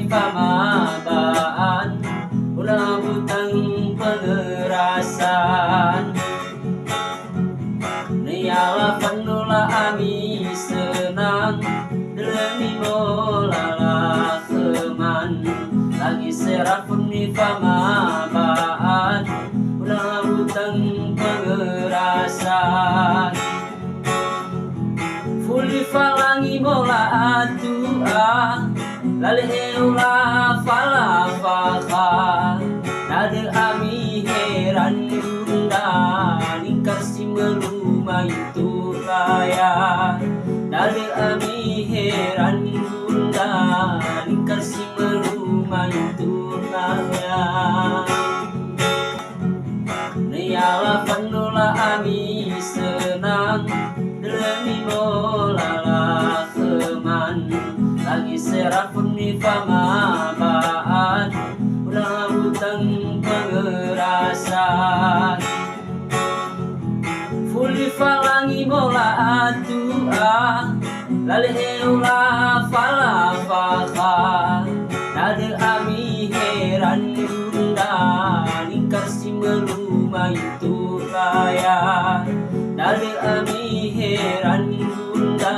pamabaan ulah butang pengerasan niala panula ami senang demi molala keman lagi serapun ni pamabaan ulah butang pengerasan fuli falangi mola atua lale eula fala faka nade ami heran bunda lingkar si melumai itu raya nade ami heran bunda lingkar si melumai itu raya niala panula ami senang demi molala keman lagi serapun ni pamabaan ulah butang pengerasan fuli falangi mola atua lale eula fala faka nade ami heran bunda lingkar si melumai itu raya nade ami heran bunda